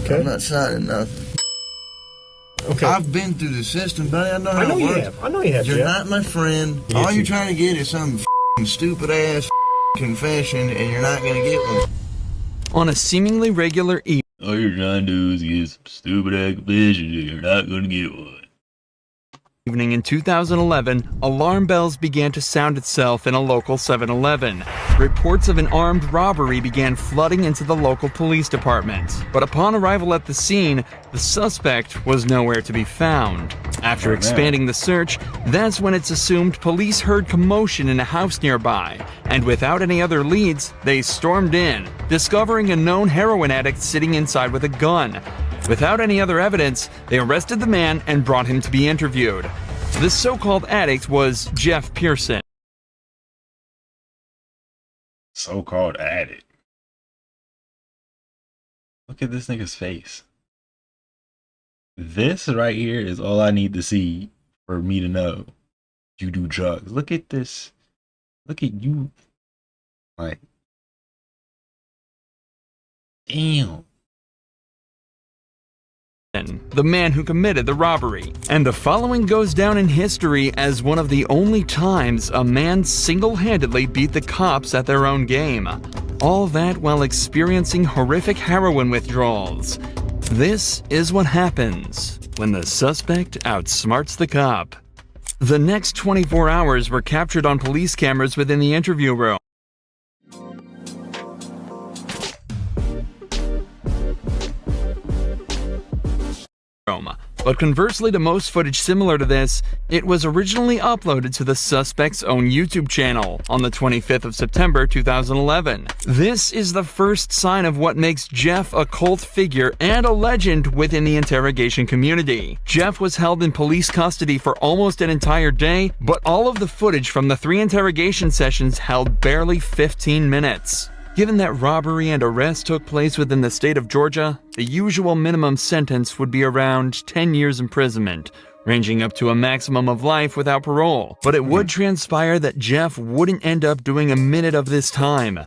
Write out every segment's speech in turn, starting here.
Okay. I'm not signing nothing. Okay. I've been through the system, buddy. I know how it you works. have. I know you have. You're Jeff. not my friend. Yes, All you're you- trying to get is some stupid ass confession, and you're not gonna get one. On a seemingly regular evening. All you're trying to do is get some stupid ass confession, and you're not gonna get one. In 2011, alarm bells began to sound itself in a local 7-Eleven. Reports of an armed robbery began flooding into the local police department. But upon arrival at the scene, the suspect was nowhere to be found. After expanding the search, that's when it's assumed police heard commotion in a house nearby. And without any other leads, they stormed in, discovering a known heroin addict sitting inside with a gun. Without any other evidence, they arrested the man and brought him to be interviewed. This so-called addict was Jeff Pearson. So-called addict. Look at this nigga's face. This right here is all I need to see for me to know you do drugs. Look at this. Look at you. Like, damn. The man who committed the robbery. And the following goes down in history as one of the only times a man single-handedly beat the cops at their own game. All that while experiencing horrific heroin withdrawals. This is what happens when the suspect outsmarts the cop. The next 24 hours were captured on police cameras within the interview room. But conversely to most footage similar to this, it was originally uploaded to the suspect's own YouTube channel on the 25th of September 2011. This is the first sign of what makes Jeff a cult figure and a legend within the interrogation community. Jeff was held in police custody for almost an entire day, but all of the footage from the 3 interrogation sessions held barely 15 minutes. Given that robbery and arrest took place within the state of Georgia, the usual minimum sentence would be around 10 years imprisonment, ranging up to a maximum of life without parole. But it would transpire that Jeff wouldn't end up doing a minute of this time.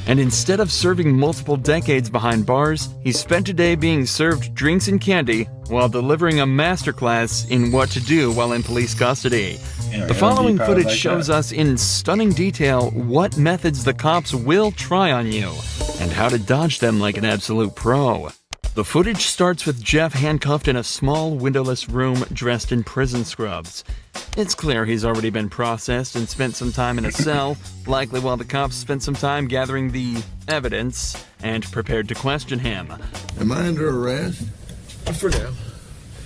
And instead of serving multiple decades behind bars, he spent a day being served drinks and candy while delivering a masterclass in what to do while in police custody. The following footage shows us in stunning detail what methods the cops will try on you and how to dodge them like an absolute pro. The footage starts with Jeff handcuffed in a small windowless room dressed in prison scrubs. It's clear he's already been processed and spent some time in a cell, likely while the cops spent some time gathering the evidence and prepared to question him. Am I under arrest? For now.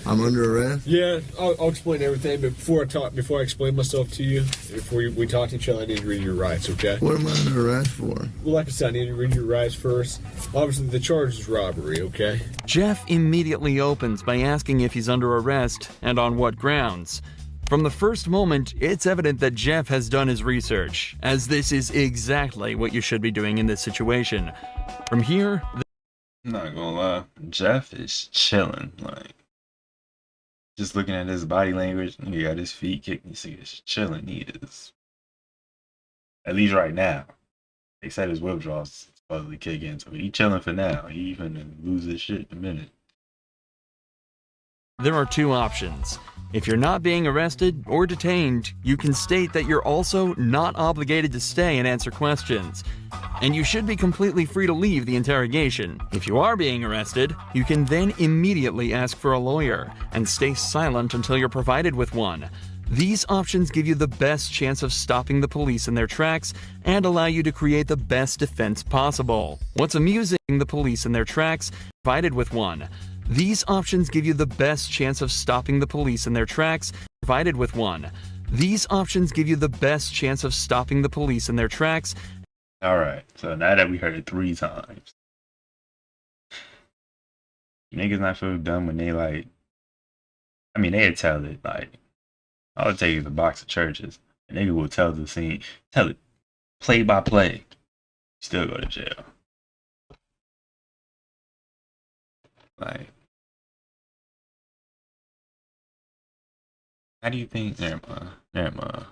I'm under arrest? Yeah, I'll explain everything, but before I explain myself to you, before we talk to each other, I need to read your rights, okay? What am I under arrest for? Well, like I said, I need to read your rights first. Obviously, the charge is robbery, okay? Jeff immediately opens by asking if he's under arrest and on what grounds. From the first moment, it's evident that Jeff has done his research, as this is exactly what you should be doing in this situation. From here, I'm not gonna lie, Jeff is chilling. Like, just looking at his body language, he got his feet kicked. You see, he's chilling. He is, at least right now. They said his withdrawals supposedly kick in, so he chilling for now. He even lose his shit in a minute. there are 2 options. If you're not being arrested or detained, you can state that you're also not obligated to stay and answer questions. And you should be completely free to leave the interrogation. If you are being arrested, you can then immediately ask for a lawyer and stay silent until you're provided with one. These options give you the best chance of stopping the police in their tracks and allow you to create the best defense possible. What's amusing, the police in their tracks, provided with one. These options give you the best chance of stopping the police in their tracks, provided with one. These options give you the best chance of stopping the police in their tracks. Alright, so now that we heard it 3 times, niggas not feel dumb when they like, I mean, they'd tell it, like, all it takes is a box of churches. A nigga will tell the scene, tell it play by play, still go to jail. Like, how do you think? Never mind.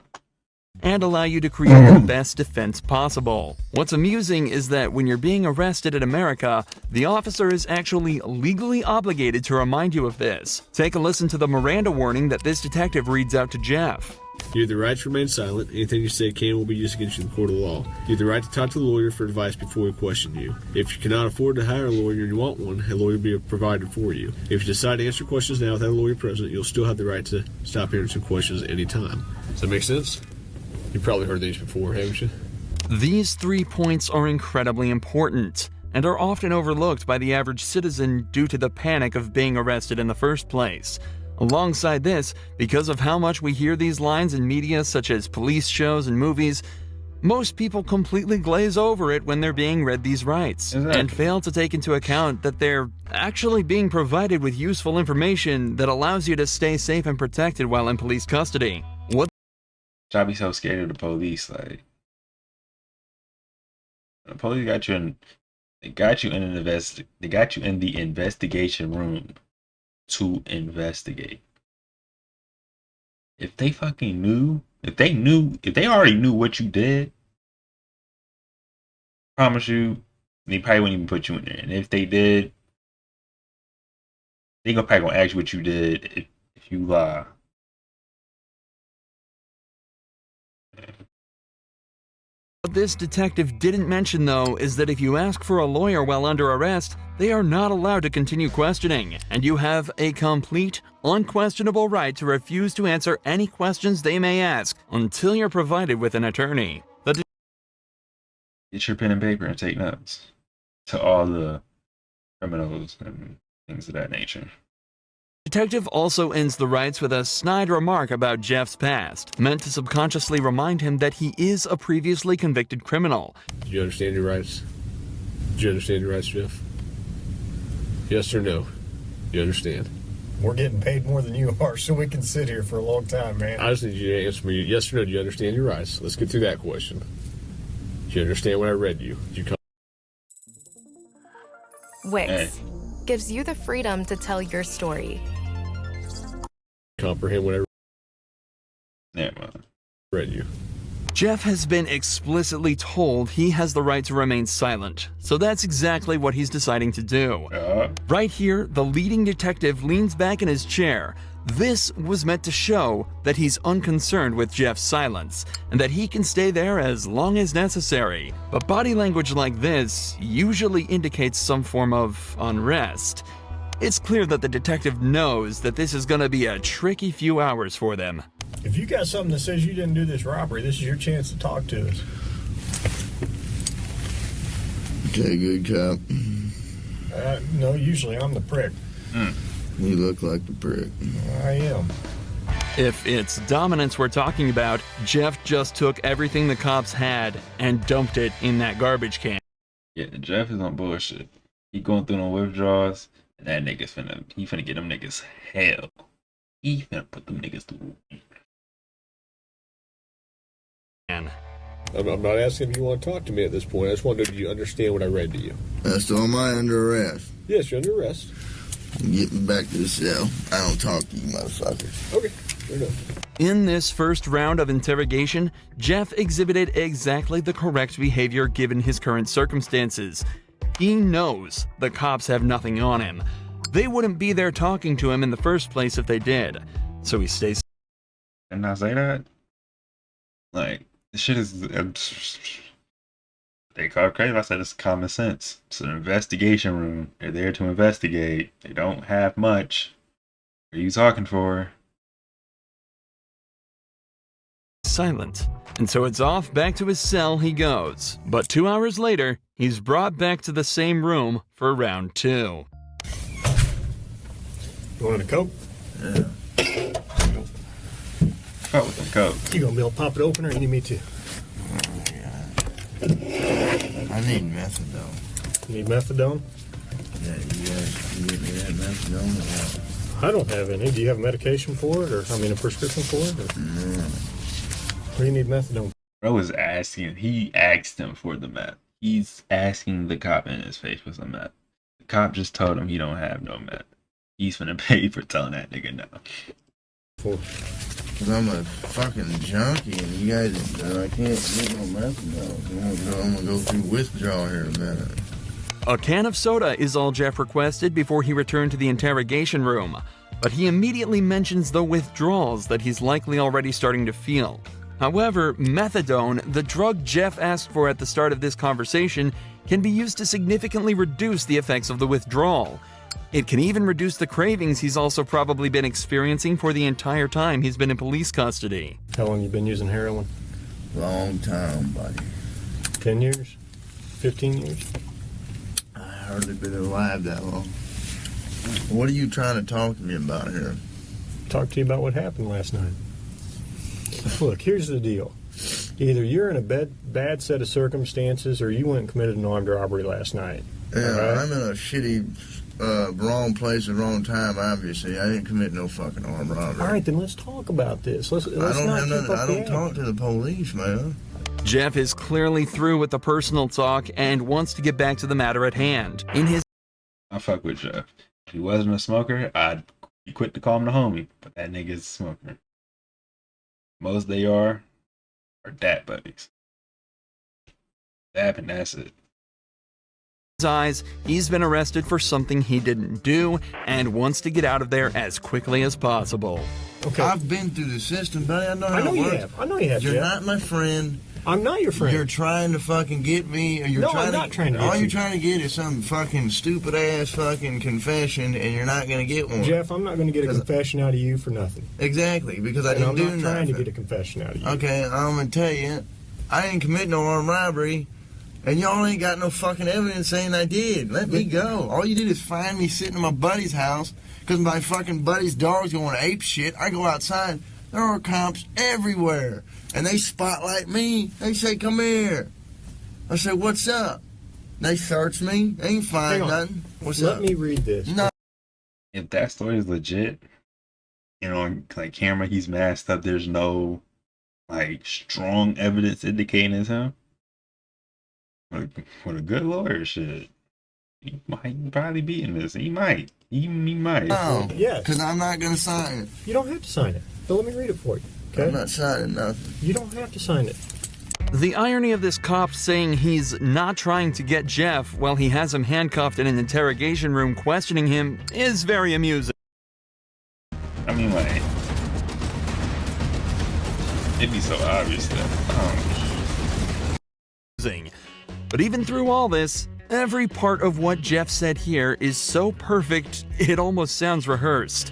and allow you to create the best defense possible. What's amusing is that when you're being arrested in America, the officer is actually legally obligated to remind you of this. Take a listen to the Miranda warning that this detective reads out to Jeff. You have the right to remain silent. Anything you say can will be used against you in the court of law. You have the right to talk to the lawyer for advice before we question you. If you cannot afford to hire a lawyer and you want one, a lawyer will be provided for you. If you decide to answer questions now without a lawyer present, you'll still have the right to stop answering questions at any time. Does that make sense? You've probably heard these before, haven't you? These 3 points are incredibly important and are often overlooked by the average citizen due to the panic of being arrested in the first place. Alongside this, because of how much we hear these lines in media such as police shows and movies, most people completely glaze over it when they're being read these rights, and fail to take into account that they're actually being provided with useful information that allows you to stay safe and protected while in police custody. I'd be so scared of the police. Like, the police got you in, they got you in the investigation room to investigate. If they fucking knew, if they already knew what you did, I promise you, they probably wouldn't even put you in there. And if they did, they probably gonna ask you what you did if you lie. What this detective didn't mention, though, is that if you ask for a lawyer while under arrest, they are not allowed to continue questioning, and you have a complete, unquestionable right to refuse to answer any questions they may ask until you're provided with an attorney. Get your pen and paper and take notes to all the criminals and things of that nature. Detective also ends the rights with a snide remark about Jeff's past, meant to subconsciously remind him that he is a previously convicted criminal. Do you understand your rights? Do you understand your rights, Jeff? Yes or no? You understand? We're getting paid more than you are, so we can sit here for a long time, man. I just need you to answer me yes or no. Do you understand your rights? Let's get through that question. Do you understand what I read to you? Did you Wix gives you the freedom to tell your story. comprehend what I read to you? Jeff has been explicitly told he has the right to remain silent, so that's exactly what he's deciding to do. Right here, the leading detective leans back in his chair. This was meant to show that he's unconcerned with Jeff's silence, and that he can stay there as long as necessary. But body language like this usually indicates some form of unrest. It's clear that the detective knows that this is gonna be a tricky few hours for them. If you got something that says you didn't do this robbery, this is your chance to talk to us. Okay, good cop. No, usually I'm the prick. You look like the prick. I am. If it's dominance we're talking about, Jeff just took everything the cops had and dumped it in that garbage can. Yeah, Jeff is on bullshit. He going through no withdrawals, and that nigga's finna get them niggas hell. He finna put them niggas through. I'm not asking if you want to talk to me at this point. I just wondered, do you understand what I read to you? So am I under arrest? Yes, you're under arrest. Get me back to the cell. I don't talk to you motherfuckers. Okay, fair enough. In this first round of interrogation, Jeff exhibited exactly the correct behavior given his current circumstances. He knows the cops have nothing on him. They wouldn't be there talking to him in the first place if they did. So he stays. Didn't I say that? Like, this shit is. They call it crazy. I said it's common sense. It's an investigation room. They're there to investigate. They don't have much. What are you talking for? Silent. And so it's off back to his cell he goes. But 2 hours later, he's brought back to the same room for round 2. You wanted a Coke? Yeah. Oh, with the coke. You gonna be able to pop it open, or you need me to? I need methadone. You need methadone? Yeah, you get me that methadone or what? I don't have any. Do you have medication for it, or a prescription for it? Or? No. What do you need methadone? Bro is asking. He asked him for the meth. He's asking the cop in his face for some meth. The cop just told him he don't have no meth. He's finna pay for telling that nigga no. For? Because I'm a fucking junkie, and you guys, I can't get no methadone. I'm gonna go through withdrawal here in a minute. A can of soda is all Jeff requested before he returned to the interrogation room, but he immediately mentions the withdrawals that he's likely already starting to feel. However, methadone, the drug Jeff asked for at the start of this conversation, can be used to significantly reduce the effects of the withdrawal. It can even reduce the cravings he's also probably been experiencing for the entire time he's been in police custody. How long you been using heroin? Long time, buddy. 10 years? 15 years? I hardly been alive that long. What are you trying to talk to me about here? Talk to you about what happened last night. Look, here's the deal. Either you're in a bad set of circumstances or you went and committed an armed robbery last night. Yeah, right? I'm in a shitty, wrong place at the wrong time, obviously. I didn't commit no fucking armed robbery. All right, then let's talk about this. Let's I don't not have keep nothing. up I the don't talk act. to the police, man. Jeff is clearly through with the personal talk and wants to get back to the matter at hand. In his I fuck with Jeff. If he wasn't a smoker, I'd be quick to call him the homie. But that nigga's a smoker. Most they are dat buddies. Dab and that's it. eyes, he's been arrested for something he didn't do and wants to get out of there as quickly as possible. Okay. I've been through the system, buddy. I know how I know it you works. have. I know you have, You're Jeff. not my friend. I'm not your friend. You're trying to fucking get me. Or you're No, trying I'm not trying to get all you. you're trying to get is some fucking stupid ass fucking confession, and you're not gonna get one. Jeff, I'm not going to get a 'Cause- confession out of you for nothing. Exactly, because I And didn't I'm do not trying to nothing. get a confession out of you. Okay, I'm gonna tell you, I didn't commit no armed robbery, and y'all ain't got no fucking evidence saying I did. Let me go. All you did is find me sitting in my buddy's house because my fucking buddy's dog's going ape shit. I go outside, there are cops everywhere, and they spotlight me. They say, "Come here." I say, "What's up?" They search me. They ain't find Hang on. nothing. What's Let up? me read this. No. If that story is legit, you know, on like camera, he's masked up. There's no like strong evidence indicating it's him. With a good lawyer, shit, he might probably be in this. He might. He might. No, Yes. because I'm not gonna sign it. You don't have to sign it. But let me read it for you. Okay? I'm not signing nothing. You don't have to sign it. The irony of this cop saying he's not trying to get Jeff while he has him handcuffed in an interrogation room questioning him is very amusing. I mean, like, it'd be so obvious that. But even through all this, every part of what Jeff said here is so perfect, it almost sounds rehearsed.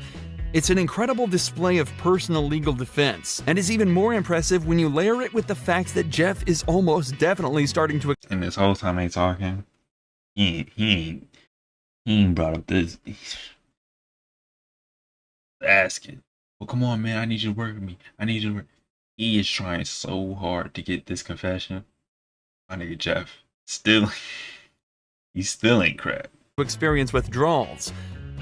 It's an incredible display of personal legal defense, and is even more impressive when you layer it with the fact that Jeff is almost definitely starting to And this whole time they talking, he ain't brought up this. Asking, well, come on, man, I need you to work with me. I need you to work. He is trying so hard to get this confession. My nigga Jeff, he still ain't crap. experience withdrawals.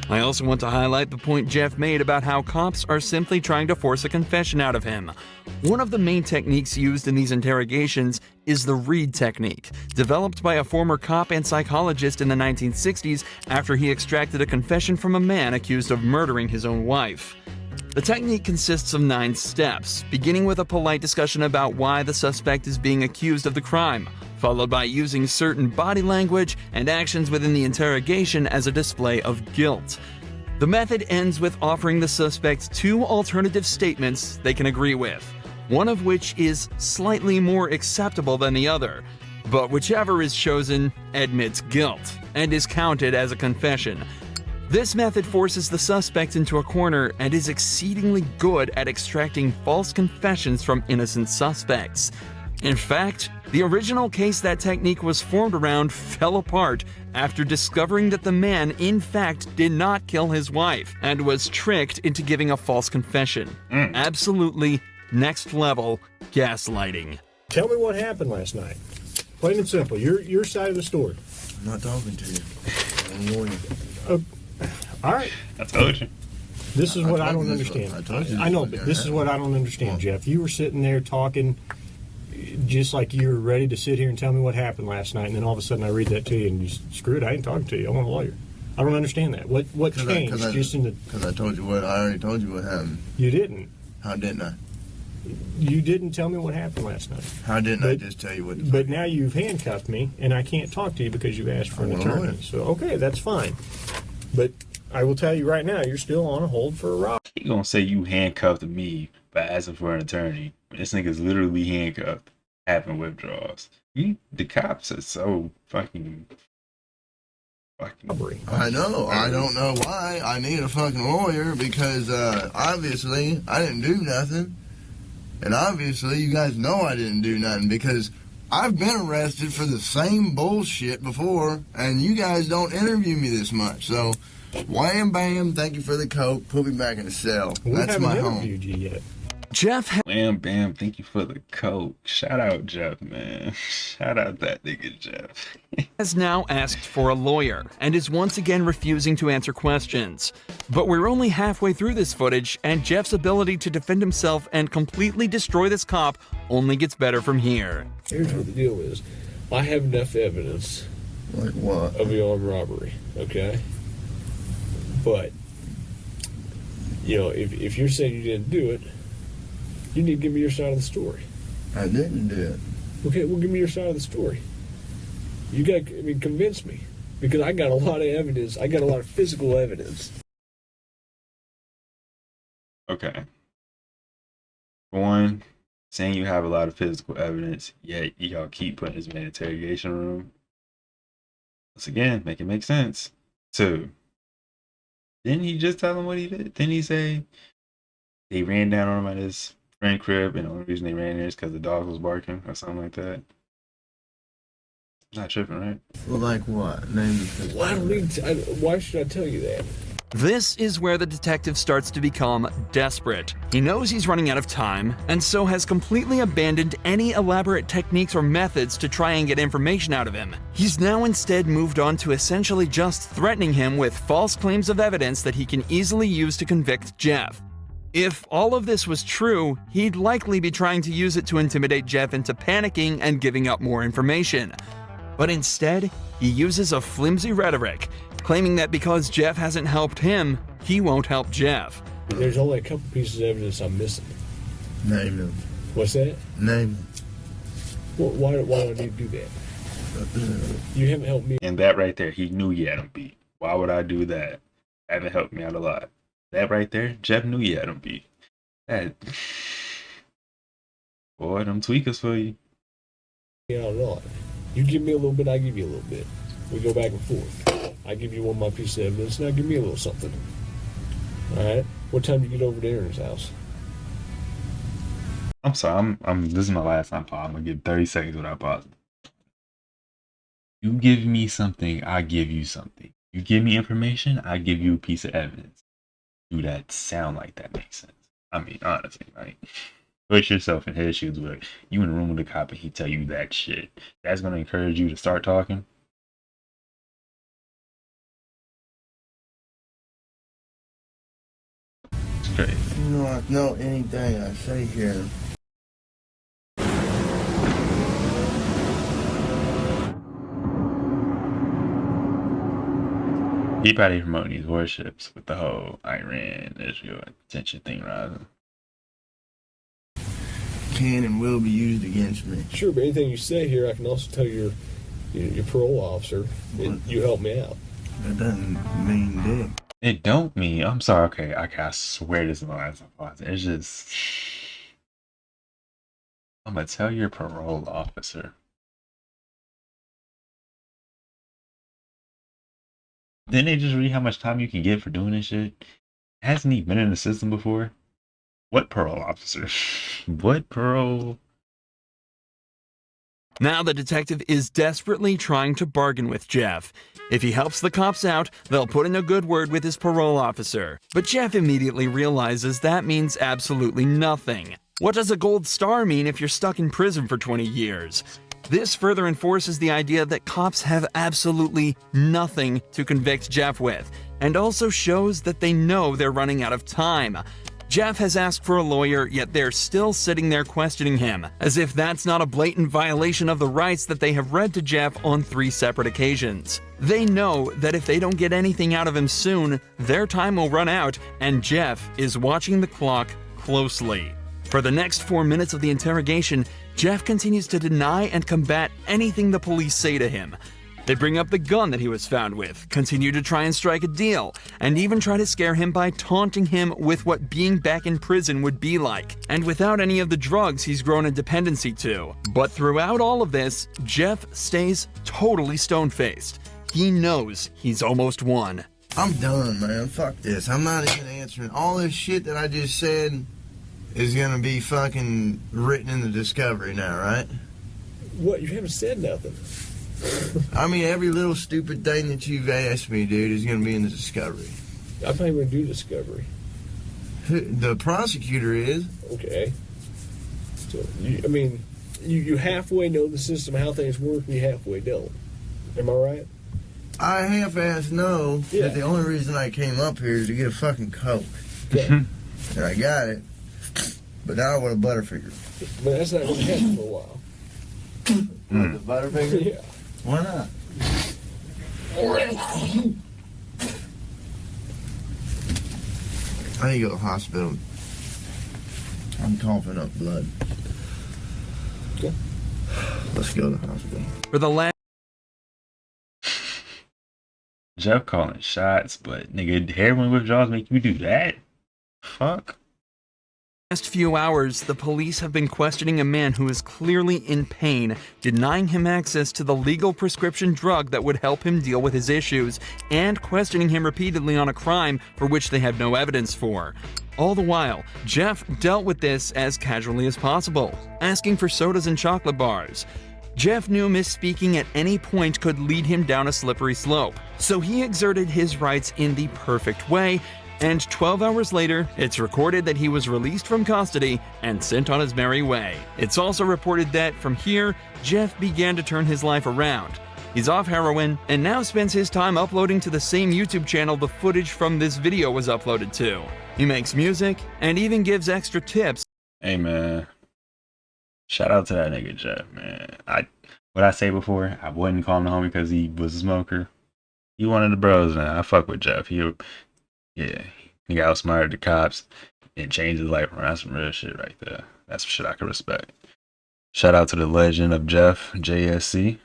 I also want to highlight the point Jeff made about how cops are simply trying to force a confession out of him. One of the main techniques used in these interrogations is the Reed technique, developed by a former cop and psychologist in the 1960s after he extracted a confession from a man accused of murdering his own wife. The technique consists of 9 steps, beginning with a polite discussion about why the suspect is being accused of the crime, followed by using certain body language and actions within the interrogation as a display of guilt. The method ends with offering the suspect 2 alternative statements they can agree with, one of which is slightly more acceptable than the other, but whichever is chosen admits guilt and is counted as a confession. This method forces the suspect into a corner and is exceedingly good at extracting false confessions from innocent suspects. In fact, the original case that technique was formed around fell apart after discovering that the man in fact did not kill his wife and was tricked into giving a false confession. Absolutely next level gaslighting. Tell me what happened last night. Plain and simple. Your side of the story. I'm not talking to you. I'm warning you. All right. I told you. This is I what I told don't you this understand. one. I told you I know, this but one, this yeah. is what I don't understand, Jeff. You were sitting there talking just like you were ready to sit here and tell me what happened last night, and then all of a sudden I read that to you and you screw it, I ain't talking to you. I want a lawyer. I don't understand that. What changed just in the... Because I told you what, I already told you what happened. You didn't. How didn't I? You didn't tell me what happened last night. How didn't I But- just tell you what? But now you've handcuffed me, and I can't talk to you because you asked for an I'm a attorney. lawyer. So, okay, that's fine. But I will tell you right now, you're still on a hold for a robbery. He gonna say you handcuffed me by asking for an attorney. This nigga's literally handcuffed, having withdrawals. The cops are so fucking. I know. I don't know why I need a fucking lawyer because obviously I didn't do nothing. And obviously you guys know I didn't do nothing because I've been arrested for the same bullshit before and you guys don't interview me this much. So, wham bam, thank you for the coke, put me back in the cell. We That's haven't my home. interviewed you yet. Jeff Wham bam, thank you for the coke. Shout out Jeff, man. Shout out that nigga Jeff. has now asked for a lawyer and is once again refusing to answer questions. But we're only halfway through this footage, and Jeff's ability to defend himself and completely destroy this cop only gets better from here. Here's what the deal is. I have enough evidence Like what? of the armed robbery, okay? But, you know, if you're saying you didn't do it, you need to give me your side of the story. I didn't do it. Okay, well, give me your side of the story. You got, convince me. Because I got a lot of evidence. I got a lot of physical evidence. Okay. For one, saying you have a lot of physical evidence, yet y'all keep putting this man in an interrogation room. Once again, make it make sense. Two, didn't he just tell him what he did? Didn't he say they ran down on him at his friend crib and the only reason they ran there is because the dog was barking or something like that? Not tripping, right? Well, like what? Name the Well, I don't need to, why should I tell you that? This is where the detective starts to become desperate. He knows he's running out of time, and so has completely abandoned any elaborate techniques or methods to try and get information out of him. He's now instead moved on to essentially just threatening him with false claims of evidence that he can easily use to convict Jeff. If all of this was true, he'd likely be trying to use it to intimidate Jeff into panicking and giving up more information. But instead, he uses a flimsy rhetoric, claiming that because Jeff hasn't helped him, he won't help Jeff. There's only a couple pieces of evidence I'm missing. Name them. What's that? Name them. Well, why do I need to do that? You haven't helped me. And that right there, he knew he had him beat. Why would I do that? Haven't helped me out a lot. That right there, Jeff knew he had him beat. That, boy, them tweakers for you. out a lot. You give me a little bit, I give you a little bit. We go back and forth. I give you one of my pieces of evidence, now give me a little something. All right. What time do you get over to Aaron's house? I'm sorry. This is my last time pausing. I'm gonna give 30 seconds without pausing. You give me something, I give you something. You give me information, I give you a piece of evidence. Do that sound like that makes sense? I mean, honestly, like, put yourself in his shoes. Where you in a room with a cop and he tell you that shit. That's gonna encourage you to start talking. It's crazy. You know anything I say here. Keep out of promoting these warships with the whole Iran, Israel, attention thing rising. Can and will be used against me. Sure, but anything you say here, I can also tell your parole officer, and you help me out. That doesn't mean dick. It don't mean, I'm sorry, okay, I swear this is my last thought. It's just, I'm gonna tell your parole officer. Didn't they just read how much time you can get for doing this shit? Hasn't he been in the system before? What parole officer? What parole? Now the detective is desperately trying to bargain with Jeff. If he helps the cops out, they'll put in a good word with his parole officer. But Jeff immediately realizes that means absolutely nothing. What does a gold star mean if you're stuck in prison for 20 years? This further enforces the idea that cops have absolutely nothing to convict Jeff with, and also shows that they know they're running out of time. Jeff has asked for a lawyer, yet they're still sitting there questioning him, as if that's not a blatant violation of the rights that they have read to Jeff on 3 separate occasions. They know that if they don't get anything out of him soon, their time will run out, and Jeff is watching the clock closely. For the next 4 minutes of the interrogation, Jeff continues to deny and combat anything the police say to him. They bring up the gun that he was found with, continue to try and strike a deal, and even try to scare him by taunting him with what being back in prison would be like, and without any of the drugs he's grown a dependency to. But throughout all of this, Jeff stays totally stone-faced. He knows he's almost won. I'm done, man. Fuck this. I'm not even answering. All this shit that I just said is gonna be fucking written in the discovery now, right? What? You haven't said nothing. I mean, every little stupid thing that you've asked me, dude, is gonna be in the discovery. I'm not even going to do discovery. The prosecutor is. Okay. So, you halfway know the system, how things work, and you halfway don't. Am I right? I half-ass know Yeah. that the only reason I came up here is to get a fucking Coke. Okay. And I got it. But now I want a Butterfinger. But that's not going to happen for a while. The Butterfinger? Yeah. Why not? I need to go to the hospital. I'm coughing up blood. Okay. Let's go to the hospital. For the last Jeff calling shots, but nigga, heroin withdrawals make you do that? Fuck. few hours, the police have been questioning a man who is clearly in pain, denying him access to the legal prescription drug that would help him deal with his issues, and questioning him repeatedly on a crime for which they have no evidence for. All the while, Jeff dealt with this as casually as possible, asking for sodas and chocolate bars. Jeff knew misspeaking at any point could lead him down a slippery slope, so he exerted his rights in the perfect way, and 12 hours later, it's recorded that he was released from custody and sent on his merry way. It's also reported that from here, Jeff began to turn his life around. He's off heroin and now spends his time uploading to the same YouTube channel the footage from this video was uploaded to. He makes music and even gives extra tips. Hey man, shout out to that nigga Jeff, man. What I say before, I wouldn't call him the homie because he was a smoker. He one of the bros, man. I fuck with Jeff. He got outsmarted the cops and changed his life around. That's some real shit right there. That's some shit I can respect. Shout out to the legend of Jeff, JSC.